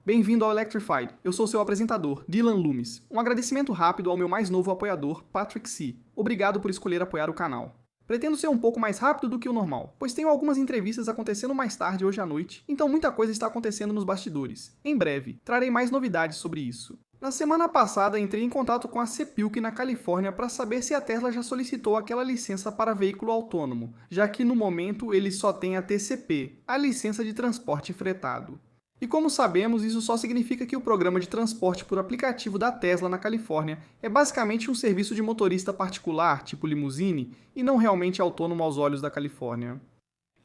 Bem-vindo ao Electrified, eu sou seu apresentador, Dylan Loomis. Um agradecimento rápido ao meu mais novo apoiador, Patrick C. Obrigado por escolher apoiar o canal. Pretendo ser um pouco mais rápido do que o normal, pois tenho algumas entrevistas acontecendo mais tarde hoje à noite, então muita coisa está acontecendo nos bastidores. Em breve, trarei mais novidades sobre isso. Na semana passada, entrei em contato com a CEPILC na Califórnia para saber se a Tesla já solicitou aquela licença para veículo autônomo, já que no momento ele só tem a TCP, a licença de transporte fretado. E como sabemos, isso só significa que o programa de transporte por aplicativo da Tesla na Califórnia é basicamente um serviço de motorista particular, tipo limusine, e não realmente autônomo aos olhos da Califórnia.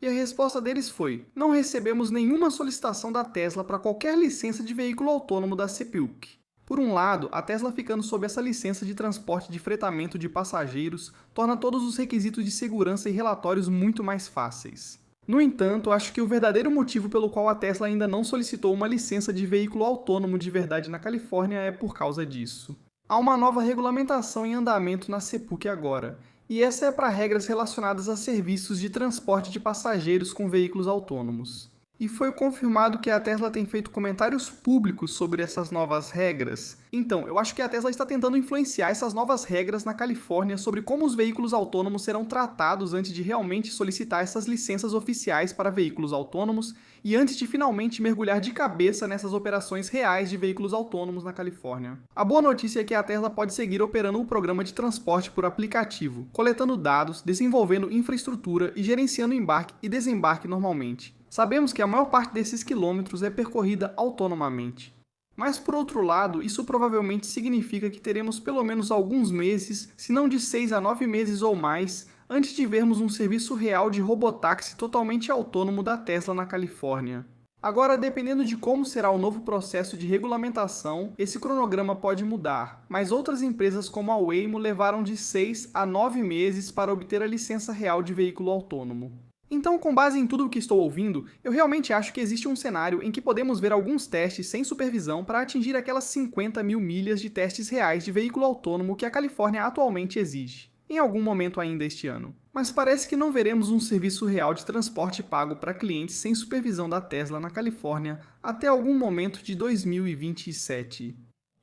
E a resposta deles foi: não recebemos nenhuma solicitação da Tesla para qualquer licença de veículo autônomo da CEPILC. Por um lado, a Tesla ficando sob essa licença de transporte de fretamento de passageiros torna todos os requisitos de segurança e relatórios muito mais fáceis. No entanto, acho que o verdadeiro motivo pelo qual a Tesla ainda não solicitou uma licença de veículo autônomo de verdade na Califórnia é por causa disso. Há uma nova regulamentação em andamento na CEPUC agora, e essa é para regras relacionadas a serviços de transporte de passageiros com veículos autônomos. E foi confirmado que a Tesla tem feito comentários públicos sobre essas novas regras. Então, eu acho que a Tesla está tentando influenciar essas novas regras na Califórnia sobre como os veículos autônomos serão tratados antes de realmente solicitar essas licenças oficiais para veículos autônomos e antes de finalmente mergulhar de cabeça nessas operações reais de veículos autônomos na Califórnia. A boa notícia é que a Tesla pode seguir operando o programa de transporte por aplicativo, coletando dados, desenvolvendo infraestrutura e gerenciando embarque e desembarque normalmente. Sabemos que a maior parte desses quilômetros é percorrida autonomamente. Mas por outro lado, isso provavelmente significa que teremos pelo menos alguns meses, se não de 6 a 9 meses ou mais, antes de vermos um serviço real de robotáxi totalmente autônomo da Tesla na Califórnia. Agora, dependendo de como será o novo processo de regulamentação, esse cronograma pode mudar, mas outras empresas como a Waymo levaram de 6 a 9 meses para obter a licença real de veículo autônomo. Então, com base em tudo o que estou ouvindo, eu realmente acho que existe um cenário em que podemos ver alguns testes sem supervisão para atingir aquelas 50 mil milhas de testes reais de veículo autônomo que a Califórnia atualmente exige, em algum momento ainda este ano. Mas parece que não veremos um serviço real de transporte pago para clientes sem supervisão da Tesla na Califórnia até algum momento de 2027.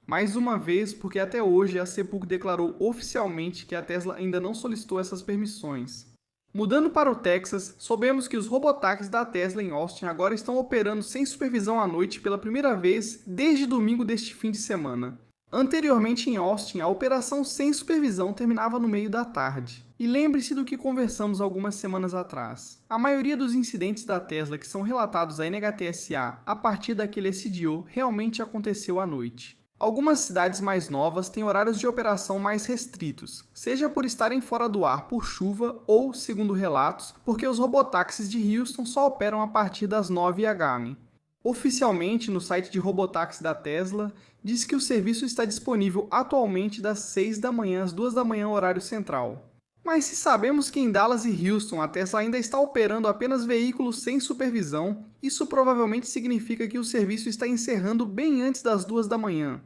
Mais uma vez, porque até hoje a CEPUC declarou oficialmente que a Tesla ainda não solicitou essas permissões. Mudando para o Texas, soubemos que os robotáxis da Tesla em Austin agora estão operando sem supervisão à noite pela primeira vez desde domingo deste fim de semana. Anteriormente em Austin, a operação sem supervisão terminava no meio da tarde. E lembre-se do que conversamos algumas semanas atrás. A maioria dos incidentes da Tesla que são relatados à NHTSA a partir daquele SDO realmente aconteceu à noite. Algumas cidades mais novas têm horários de operação mais restritos, seja por estarem fora do ar por chuva ou, segundo relatos, porque os robotáxis de Houston só operam a partir das 9 h. Oficialmente, no site de robotáxi da Tesla, diz que o serviço está disponível atualmente das 6 da manhã às 2 da manhã horário central. Mas se sabemos que em Dallas e Houston a Tesla ainda está operando apenas veículos sem supervisão, isso provavelmente significa que o serviço está encerrando bem antes das 2 da manhã.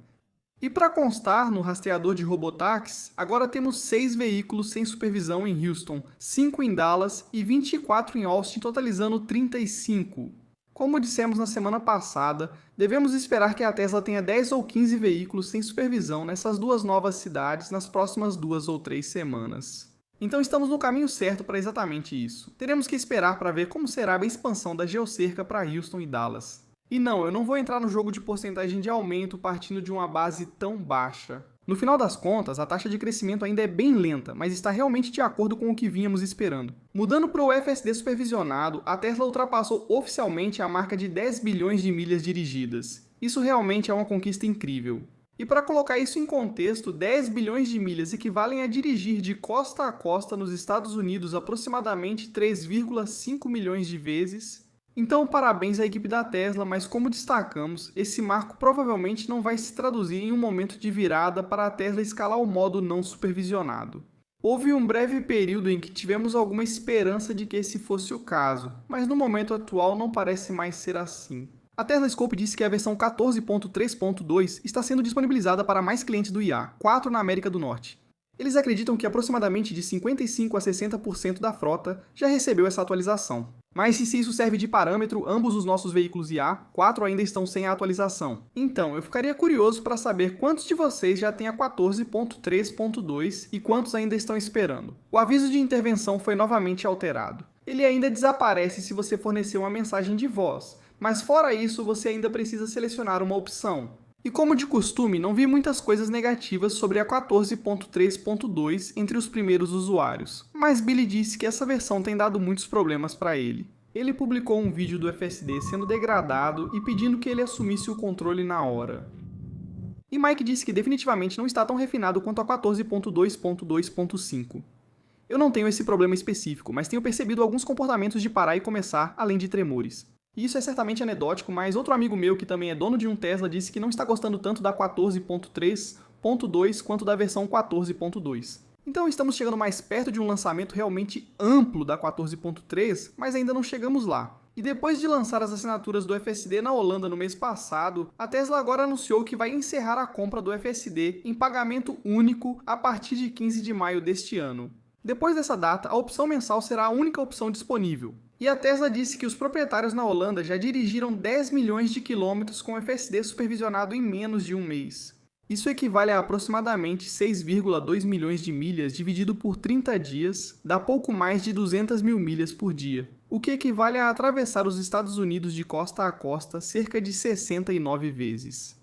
E para constar, no rastreador de robotáxis, agora temos 6 veículos sem supervisão em Houston, 5 em Dallas e 24 em Austin, totalizando 35. Como dissemos na semana passada, devemos esperar que a Tesla tenha 10 ou 15 veículos sem supervisão nessas duas novas cidades nas próximas 2 ou 3 semanas. Então estamos no caminho certo para exatamente isso. Teremos que esperar para ver como será a expansão da geocerca para Houston e Dallas. E não, eu não vou entrar no jogo de porcentagem de aumento partindo de uma base tão baixa. No final das contas, a taxa de crescimento ainda é bem lenta, mas está realmente de acordo com o que vínhamos esperando. Mudando para o FSD supervisionado, a Tesla ultrapassou oficialmente a marca de 10 bilhões de milhas dirigidas. Isso realmente é uma conquista incrível. E para colocar isso em contexto, 10 bilhões de milhas equivalem a dirigir de costa a costa nos Estados Unidos aproximadamente 3,5 milhões de vezes. Então, parabéns à equipe da Tesla, mas como destacamos, esse marco provavelmente não vai se traduzir em um momento de virada para a Tesla escalar o modo não supervisionado. Houve um breve período em que tivemos alguma esperança de que esse fosse o caso, mas no momento atual não parece mais ser assim. A Tesla Scope disse que a versão 14.3.2 está sendo disponibilizada para mais clientes do IA, 4 na América do Norte. Eles acreditam que aproximadamente de 55 a 60% da frota já recebeu essa atualização. Mas se isso serve de parâmetro, ambos os nossos veículos IA, 4 ainda estão sem a atualização. Então, eu ficaria curioso para saber quantos de vocês já têm a 14.3.2 e quantos ainda estão esperando. O aviso de intervenção foi novamente alterado. Ele ainda desaparece se você fornecer uma mensagem de voz, mas fora isso, você ainda precisa selecionar uma opção. E como de costume, não vi muitas coisas negativas sobre a 14.3.2 entre os primeiros usuários, mas Billy disse que essa versão tem dado muitos problemas para ele. Ele publicou um vídeo do FSD sendo degradado e pedindo que ele assumisse o controle na hora. E Mike disse que definitivamente não está tão refinado quanto a 14.2.2.5. Eu não tenho esse problema específico, mas tenho percebido alguns comportamentos de parar e começar, além de tremores. E isso é certamente anedótico, mas outro amigo meu que também é dono de um Tesla disse que não está gostando tanto da 14.3.2 quanto da versão 14.2. Então estamos chegando mais perto de um lançamento realmente amplo da 14.3, mas ainda não chegamos lá. E depois de lançar as assinaturas do FSD na Holanda no mês passado, a Tesla agora anunciou que vai encerrar a compra do FSD em pagamento único a partir de 15 de maio deste ano. Depois dessa data, a opção mensal será a única opção disponível. E a Tesla disse que os proprietários na Holanda já dirigiram 10 milhões de quilômetros com FSD supervisionado em menos de um mês. Isso equivale a aproximadamente 6,2 milhões de milhas dividido por 30 dias, dá pouco mais de 200 mil milhas por dia, o que equivale a atravessar os Estados Unidos de costa a costa cerca de 69 vezes.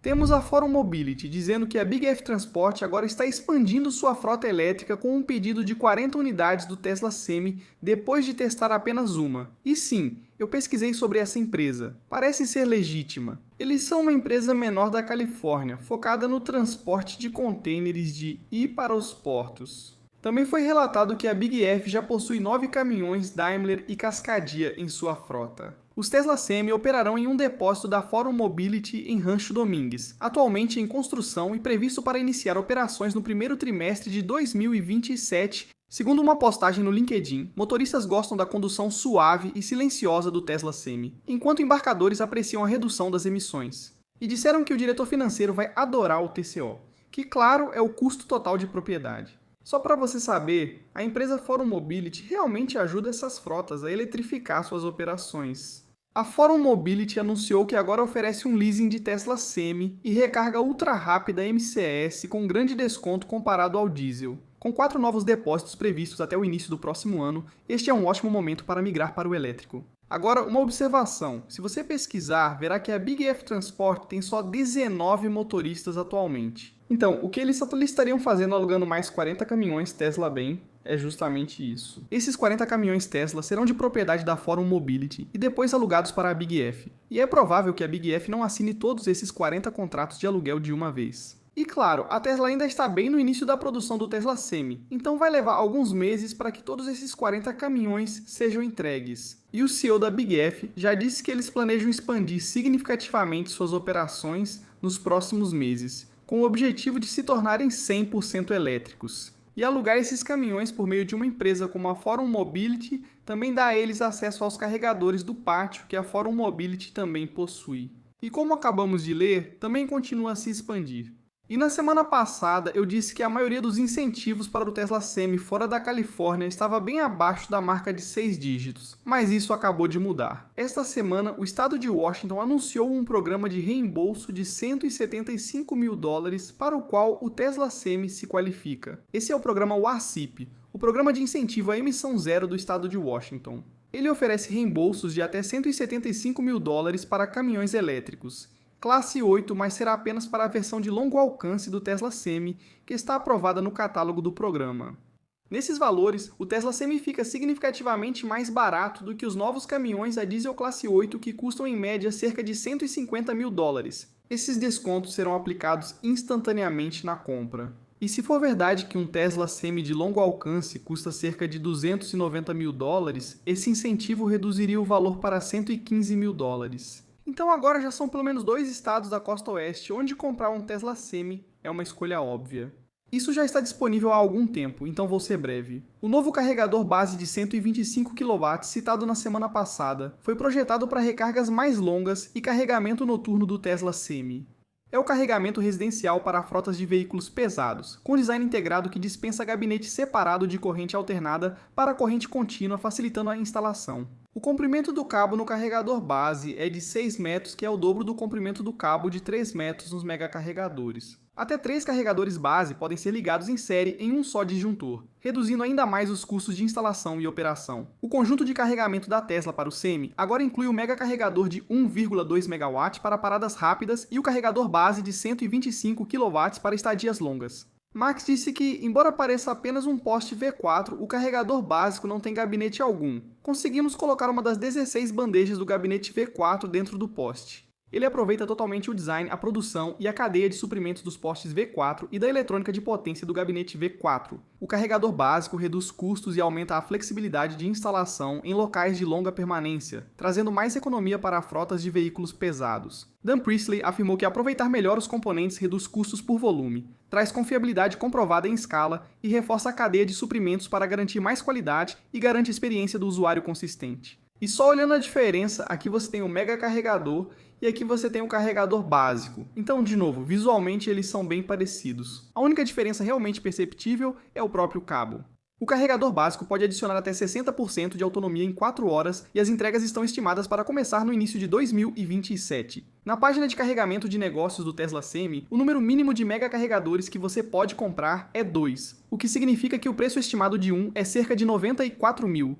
Temos a Forum Mobility dizendo que a Big F Transport agora está expandindo sua frota elétrica com um pedido de 40 unidades do Tesla Semi depois de testar apenas uma. E sim, eu pesquisei sobre essa empresa. Parece ser legítima. Eles são uma empresa menor da Califórnia, focada no transporte de contêineres de e para os portos. Também foi relatado que a Big F já possui 9 caminhões Daimler e Cascadia em sua frota. Os Tesla Semi operarão em um depósito da Forum Mobility em Rancho Domingues, atualmente em construção e previsto para iniciar operações no primeiro trimestre de 2027. Segundo uma postagem no LinkedIn, motoristas gostam da condução suave e silenciosa do Tesla Semi, enquanto embarcadores apreciam a redução das emissões. E disseram que o diretor financeiro vai adorar o TCO, que claro é o custo total de propriedade. Só para você saber, a empresa Forum Mobility realmente ajuda essas frotas a eletrificar suas operações. A Forum Mobility anunciou que agora oferece um leasing de Tesla Semi e recarga ultra rápida MCS com grande desconto comparado ao diesel. Com 4 novos depósitos previstos até o início do próximo ano, este é um ótimo momento para migrar para o elétrico. Agora, uma observação. Se você pesquisar, verá que a Big F Transport tem só 19 motoristas atualmente. Então, o que eles estariam fazendo alugando mais 40 caminhões Tesla bem é justamente isso. Esses 40 caminhões Tesla serão de propriedade da Forum Mobility e depois alugados para a Big F. E é provável que a Big F não assine todos esses 40 contratos de aluguel de uma vez. E claro, a Tesla ainda está bem no início da produção do Tesla Semi, então vai levar alguns meses para que todos esses 40 caminhões sejam entregues. E o CEO da Big F já disse que eles planejam expandir significativamente suas operações nos próximos meses, com o objetivo de se tornarem 100% elétricos. E alugar esses caminhões por meio de uma empresa como a Forum Mobility também dá a eles acesso aos carregadores do pátio que a Forum Mobility também possui. E como acabamos de ler, também continua a se expandir. E na semana passada eu disse que a maioria dos incentivos para o Tesla Semi fora da Califórnia estava bem abaixo da marca de 6 dígitos, mas isso acabou de mudar. Esta semana, o estado de Washington anunciou um programa de reembolso de $175 mil para o qual o Tesla Semi se qualifica. Esse é o programa WASIP, o programa de incentivo à emissão zero do estado de Washington. Ele oferece reembolsos de até $175 mil para caminhões elétricos. Classe 8, mas será apenas para a versão de longo alcance do Tesla Semi, que está aprovada no catálogo do programa. Nesses valores, o Tesla Semi fica significativamente mais barato do que os novos caminhões a diesel classe 8 que custam em média cerca de $150 mil. Esses descontos serão aplicados instantaneamente na compra. E se for verdade que um Tesla Semi de longo alcance custa cerca de $290 mil, esse incentivo reduziria o valor para $115 mil. Então agora já são pelo menos 2 estados da costa oeste onde comprar um Tesla Semi é uma escolha óbvia. Isso já está disponível há algum tempo, então vou ser breve. O novo carregador base de 125 kW citado na semana passada foi projetado para recargas mais longas e carregamento noturno do Tesla Semi. É o carregamento residencial para frotas de veículos pesados, com design integrado que dispensa gabinete separado de corrente alternada para corrente contínua, facilitando a instalação. O comprimento do cabo no carregador base é de 6 metros, que é o dobro do comprimento do cabo de 3 metros nos megacarregadores. Até 3 carregadores base podem ser ligados em série em um só disjuntor, reduzindo ainda mais os custos de instalação e operação. O conjunto de carregamento da Tesla para o Semi agora inclui o megacarregador de 1,2 MW para paradas rápidas e o carregador base de 125 kW para estadias longas. Max disse que, embora pareça apenas um poste V4, o carregador básico não tem gabinete algum. Conseguimos colocar uma das 16 bandejas do gabinete V4 dentro do poste. Ele aproveita totalmente o design, a produção e a cadeia de suprimentos dos postes V4 e da eletrônica de potência do gabinete V4. O carregador básico reduz custos e aumenta a flexibilidade de instalação em locais de longa permanência, trazendo mais economia para frotas de veículos pesados. Dan Priestley afirmou que aproveitar melhor os componentes reduz custos por volume, traz confiabilidade comprovada em escala e reforça a cadeia de suprimentos para garantir mais qualidade e garante a experiência do usuário consistente. E só olhando a diferença, aqui você tem o mega carregador e aqui você tem o carregador básico. Então, de novo, visualmente eles são bem parecidos. A única diferença realmente perceptível é o próprio cabo. O carregador básico pode adicionar até 60% de autonomia em 4 horas e as entregas estão estimadas para começar no início de 2027. Na página de carregamento de negócios do Tesla Semi, o número mínimo de megacarregadores que você pode comprar é 2, o que significa que o preço estimado de um é cerca de 94 mil.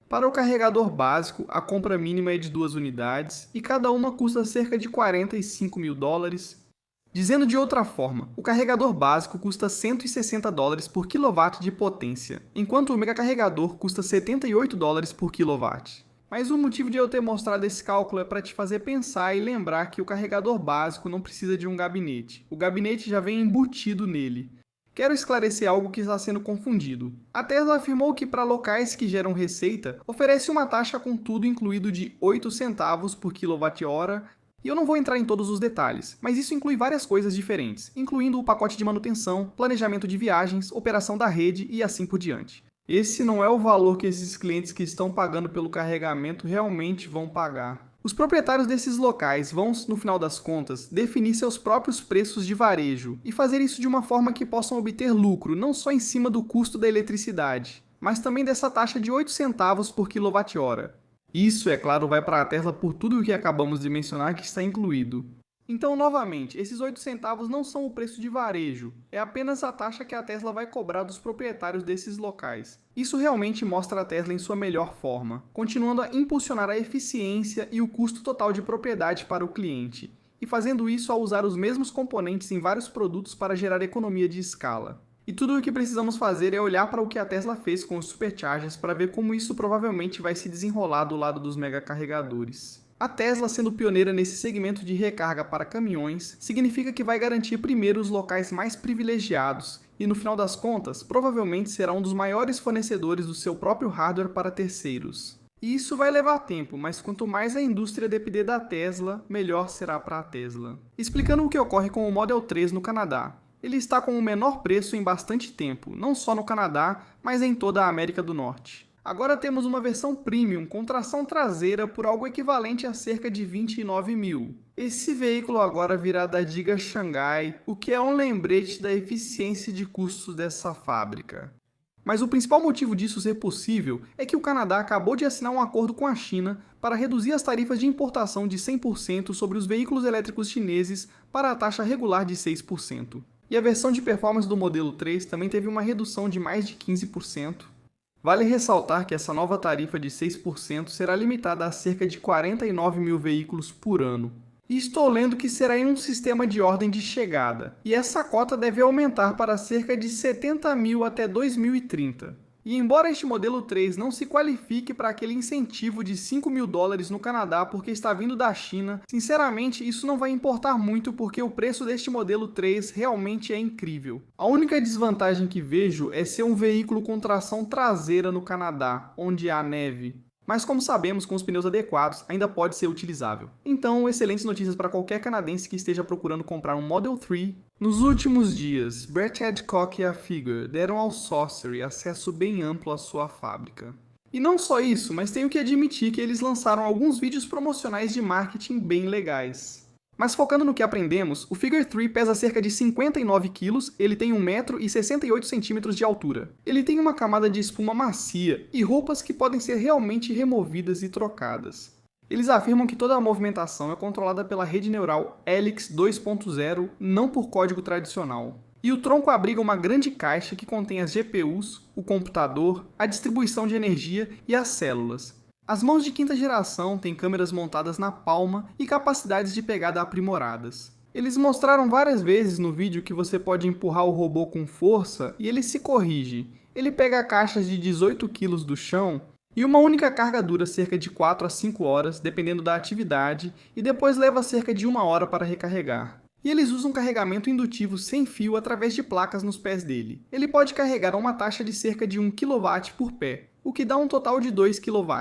Para o carregador básico, a compra mínima é de 2 unidades e cada uma custa cerca de 45 mil dólares. Dizendo de outra forma, o carregador básico custa 160 dólares por quilowatt de potência, enquanto o megacarregador custa 78 dólares por quilowatt. Mas o motivo de eu ter mostrado esse cálculo é para te fazer pensar e lembrar que o carregador básico não precisa de um gabinete. O gabinete já vem embutido nele. Quero esclarecer algo que está sendo confundido. A Tesla afirmou que para locais que geram receita, oferece uma taxa com tudo incluído de 8 centavos por quilowatt-hora, e eu não vou entrar em todos os detalhes, mas isso inclui várias coisas diferentes, incluindo o pacote de manutenção, planejamento de viagens, operação da rede e assim por diante. Esse não é o valor que esses clientes que estão pagando pelo carregamento realmente vão pagar. Os proprietários desses locais vão, no final das contas, definir seus próprios preços de varejo e fazer isso de uma forma que possam obter lucro não só em cima do custo da eletricidade, mas também dessa taxa de 8 centavos por quilowatt-hora. Isso, é claro, vai para a Tesla por tudo o que acabamos de mencionar que está incluído. Então, novamente, esses 8 centavos não são o preço de varejo, é apenas a taxa que a Tesla vai cobrar dos proprietários desses locais. Isso realmente mostra a Tesla em sua melhor forma, continuando a impulsionar a eficiência e o custo total de propriedade para o cliente, e fazendo isso ao usar os mesmos componentes em vários produtos para gerar economia de escala. E tudo o que precisamos fazer é olhar para o que a Tesla fez com os superchargers para ver como isso provavelmente vai se desenrolar do lado dos megacarregadores. A Tesla, sendo pioneira nesse segmento de recarga para caminhões, significa que vai garantir primeiro os locais mais privilegiados e, no final das contas, provavelmente será um dos maiores fornecedores do seu próprio hardware para terceiros. E isso vai levar tempo, mas quanto mais a indústria depender da Tesla, melhor será para a Tesla. Explicando o que ocorre com o Model 3 no Canadá. Ele está com o menor preço em bastante tempo, não só no Canadá, mas em toda a América do Norte. Agora temos uma versão Premium com tração traseira por algo equivalente a cerca de 29 mil. Esse veículo agora virá da Giga Shanghai, o que é um lembrete da eficiência de custos dessa fábrica. Mas o principal motivo disso ser possível é que o Canadá acabou de assinar um acordo com a China para reduzir as tarifas de importação de 100% sobre os veículos elétricos chineses para a taxa regular de 6%. E a versão de performance do modelo 3 também teve uma redução de mais de 15%. Vale ressaltar que essa nova tarifa de 6% será limitada a cerca de 49 mil veículos por ano. E estou lendo que será em um sistema de ordem de chegada, e essa cota deve aumentar para cerca de 70 mil até 2030. E embora este modelo 3 não se qualifique para aquele incentivo de 5 mil dólares no Canadá porque está vindo da China, sinceramente isso não vai importar muito porque o preço deste modelo 3 realmente é incrível. A única desvantagem que vejo é ser um veículo com tração traseira no Canadá, onde há neve. Mas como sabemos, com os pneus adequados, ainda pode ser utilizável. Então, excelentes notícias para qualquer canadense que esteja procurando comprar um Model 3. Nos últimos dias, Bret Adcock e a Figure deram ao Sorcery acesso bem amplo à sua fábrica. E não só isso, mas tenho que admitir que eles lançaram alguns vídeos promocionais de marketing bem legais. Mas focando no que aprendemos, o Figure 3 pesa cerca de 59 kg, ele tem 1 metro e 68 centímetros de altura. Ele tem uma camada de espuma macia e roupas que podem ser realmente removidas e trocadas. Eles afirmam que toda a movimentação é controlada pela rede neural Helix 2.0, não por código tradicional. E o tronco abriga uma grande caixa que contém as GPUs, o computador, a distribuição de energia e as células. As mãos de quinta geração têm câmeras montadas na palma e capacidades de pegada aprimoradas. Eles mostraram várias vezes no vídeo que você pode empurrar o robô com força e ele se corrige. Ele pega caixas de 18 kg do chão e uma única carga dura cerca de 4 a 5 horas, dependendo da atividade, e depois leva cerca de 1 hora para recarregar. E eles usam carregamento indutivo sem fio através de placas nos pés dele. Ele pode carregar a uma taxa de cerca de 1 kW por pé, o que dá um total de 2 kW.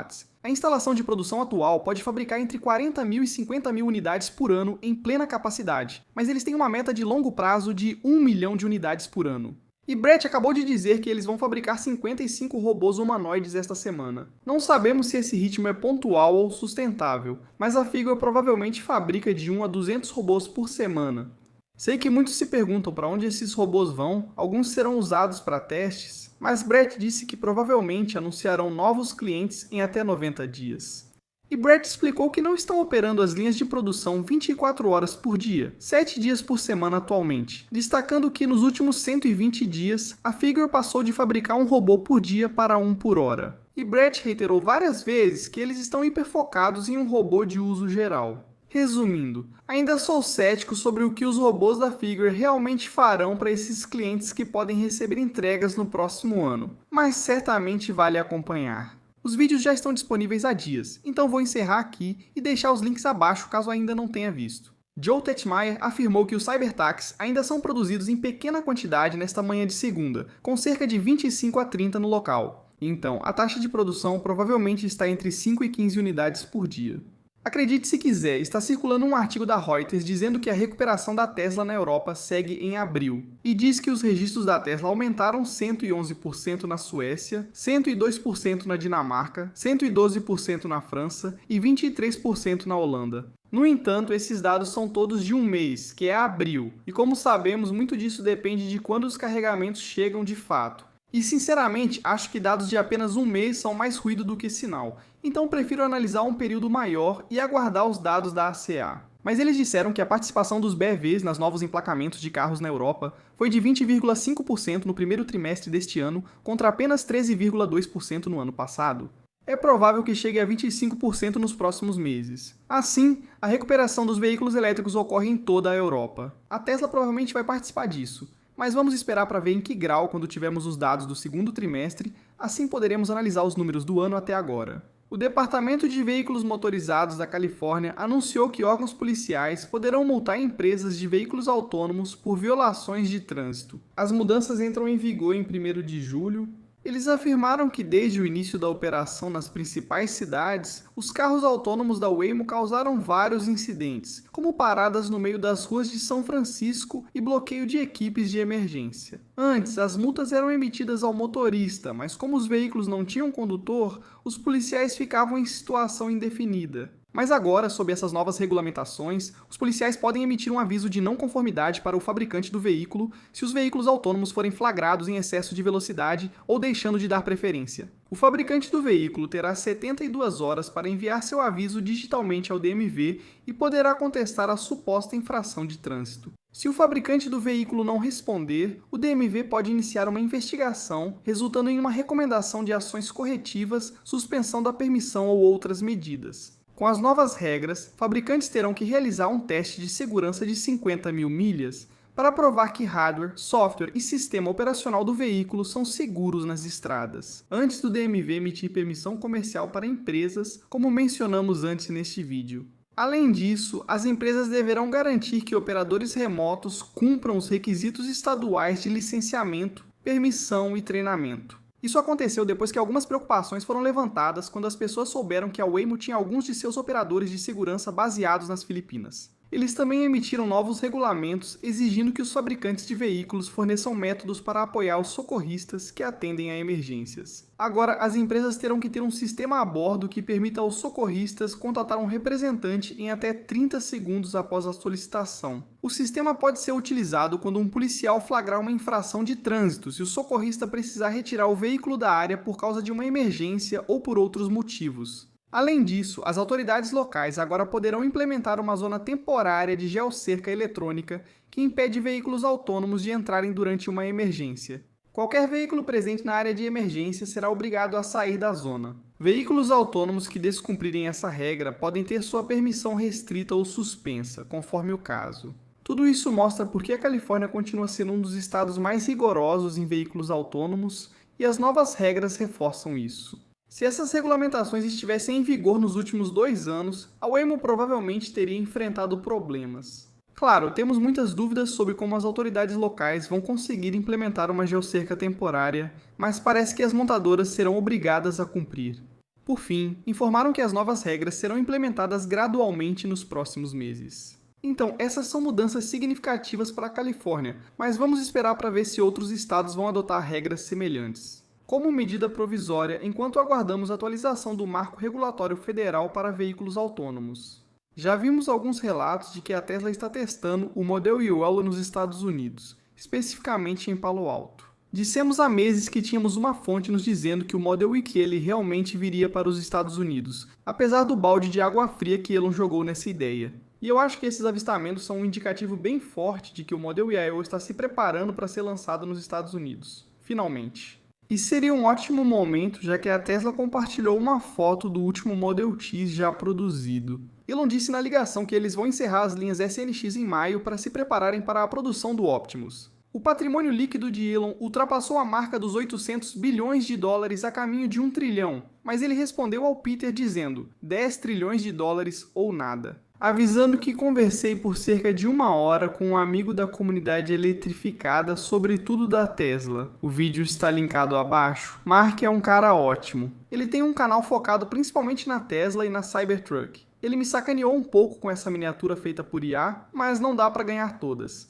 A instalação de produção atual pode fabricar entre 40.000 e 50.000 unidades por ano em plena capacidade, mas eles têm uma meta de longo prazo de 1 milhão de unidades por ano. E Brett acabou de dizer que eles vão fabricar 55 robôs humanoides esta semana. Não sabemos se esse ritmo é pontual ou sustentável, mas a Figure provavelmente fabrica de 1 a 200 robôs por semana. Sei que muitos se perguntam para onde esses robôs vão, alguns serão usados para testes, mas Brett disse que provavelmente anunciarão novos clientes em até 90 dias. E Brett explicou que não estão operando as linhas de produção 24 horas por dia, 7 dias por semana atualmente, destacando que nos últimos 120 dias, a Figure passou de fabricar um robô por dia para um por hora. E Brett reiterou várias vezes que eles estão hiperfocados em um robô de uso geral. Resumindo, ainda sou cético sobre o que os robôs da Figure realmente farão para esses clientes que podem receber entregas no próximo ano, mas certamente vale acompanhar. Os vídeos já estão disponíveis há dias, então vou encerrar aqui e deixar os links abaixo caso ainda não tenha visto. Joe Tetmeier afirmou que os Cybertrucks ainda são produzidos em pequena quantidade nesta manhã de segunda, com cerca de 25 a 30 no local. Então, a taxa de produção provavelmente está entre 5 e 15 unidades por dia. Acredite se quiser, está circulando um artigo da Reuters dizendo que a recuperação da Tesla na Europa segue em abril, e diz que os registros da Tesla aumentaram 111% na Suécia, 102% na Dinamarca, 112% na França e 23% na Holanda. No entanto, esses dados são todos de um mês, que é abril, e como sabemos, muito disso depende de quando os carregamentos chegam de fato. E sinceramente, acho que dados de apenas um mês são mais ruído do que sinal, então prefiro analisar um período maior e aguardar os dados da ACA. Mas eles disseram que a participação dos BEVs nos novos emplacamentos de carros na Europa foi de 20,5% no primeiro trimestre deste ano, contra apenas 13,2% no ano passado. É provável que chegue a 25% nos próximos meses. Assim, a recuperação dos veículos elétricos ocorre em toda a Europa. A Tesla provavelmente vai participar disso, mas vamos esperar para ver em que grau quando tivermos os dados do segundo trimestre, assim poderemos analisar os números do ano até agora. O Departamento de Veículos Motorizados da Califórnia anunciou que órgãos policiais poderão multar empresas de veículos autônomos por violações de trânsito. As mudanças entram em vigor em 1º de julho. Eles afirmaram que desde o início da operação nas principais cidades, os carros autônomos da Waymo causaram vários incidentes, como paradas no meio das ruas de São Francisco e bloqueio de equipes de emergência. Antes, as multas eram emitidas ao motorista, mas como os veículos não tinham condutor, os policiais ficavam em situação indefinida. Mas agora, sob essas novas regulamentações, os policiais podem emitir um aviso de não conformidade para o fabricante do veículo se os veículos autônomos forem flagrados em excesso de velocidade ou deixando de dar preferência. O fabricante do veículo terá 72 horas para enviar seu aviso digitalmente ao DMV e poderá contestar a suposta infração de trânsito. Se o fabricante do veículo não responder, o DMV pode iniciar uma investigação, resultando em uma recomendação de ações corretivas, suspensão da permissão ou outras medidas. Com as novas regras, fabricantes terão que realizar um teste de segurança de 50.000 milhas para provar que hardware, software e sistema operacional do veículo são seguros nas estradas, antes do DMV emitir permissão comercial para empresas, como mencionamos antes neste vídeo. Além disso, as empresas deverão garantir que operadores remotos cumpram os requisitos estaduais de licenciamento, permissão e treinamento. Isso aconteceu depois que algumas preocupações foram levantadas quando as pessoas souberam que a Waymo tinha alguns de seus operadores de segurança baseados nas Filipinas. Eles também emitiram novos regulamentos exigindo que os fabricantes de veículos forneçam métodos para apoiar os socorristas que atendem a emergências. Agora, as empresas terão que ter um sistema a bordo que permita aos socorristas contatar um representante em até 30 segundos após a solicitação. O sistema pode ser utilizado quando um policial flagrar uma infração de trânsito, se o socorrista precisar retirar o veículo da área por causa de uma emergência ou por outros motivos. Além disso, as autoridades locais agora poderão implementar uma zona temporária de geocerca eletrônica que impede veículos autônomos de entrarem durante uma emergência. Qualquer veículo presente na área de emergência será obrigado a sair da zona. Veículos autônomos que descumprirem essa regra podem ter sua permissão restrita ou suspensa, conforme o caso. Tudo isso mostra por que a Califórnia continua sendo um dos estados mais rigorosos em veículos autônomos e as novas regras reforçam isso. Se essas regulamentações estivessem em vigor nos últimos 2 anos, a Waymo provavelmente teria enfrentado problemas. Claro, temos muitas dúvidas sobre como as autoridades locais vão conseguir implementar uma geocerca temporária, mas parece que as montadoras serão obrigadas a cumprir. Por fim, informaram que as novas regras serão implementadas gradualmente nos próximos meses. Então, essas são mudanças significativas para a Califórnia, mas vamos esperar para ver se outros estados vão adotar regras semelhantes. Como medida provisória, enquanto aguardamos a atualização do Marco Regulatório Federal para veículos autônomos. Já vimos alguns relatos de que a Tesla está testando o Model Y nos Estados Unidos, especificamente em Palo Alto. Dissemos há meses que tínhamos uma fonte nos dizendo que o Model Y realmente viria para os Estados Unidos, apesar do balde de água fria que Elon jogou nessa ideia. E eu acho que esses avistamentos são um indicativo bem forte de que o Model Y está se preparando para ser lançado nos Estados Unidos, finalmente. E seria um ótimo momento, já que a Tesla compartilhou uma foto do último Model X já produzido. Elon disse na ligação que eles vão encerrar as linhas SLX em maio para se prepararem para a produção do Optimus. O patrimônio líquido de Elon ultrapassou a marca dos 800 bilhões de dólares a caminho de 1 trilhão, mas ele respondeu ao Peter dizendo 10 trilhões de dólares ou nada. Avisando que conversei por cerca de 1 hora com um amigo da comunidade eletrificada sobre tudo da Tesla. O vídeo está linkado abaixo. Mark é um cara ótimo. Ele tem um canal focado principalmente na Tesla e na Cybertruck. Ele me sacaneou um pouco com essa miniatura feita por IA, mas não dá pra ganhar todas.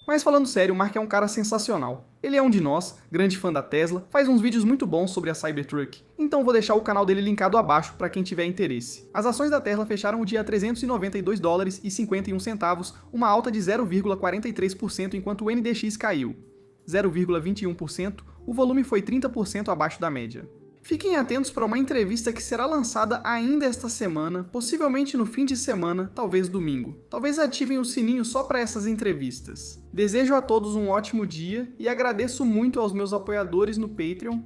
Mas falando sério, o Mark é um cara sensacional. Ele é um de nós, grande fã da Tesla, faz uns vídeos muito bons sobre a Cybertruck, então vou deixar o canal dele linkado abaixo para quem tiver interesse. As ações da Tesla fecharam o dia a 392 dólares e 51 centavos, uma alta de 0,43% enquanto o NDX caiu 0,21%, o volume foi 30% abaixo da média. Fiquem atentos para uma entrevista que será lançada ainda esta semana, possivelmente no fim de semana, talvez domingo. Talvez ativem o sininho só para essas entrevistas. Desejo a todos um ótimo dia e agradeço muito aos meus apoiadores no Patreon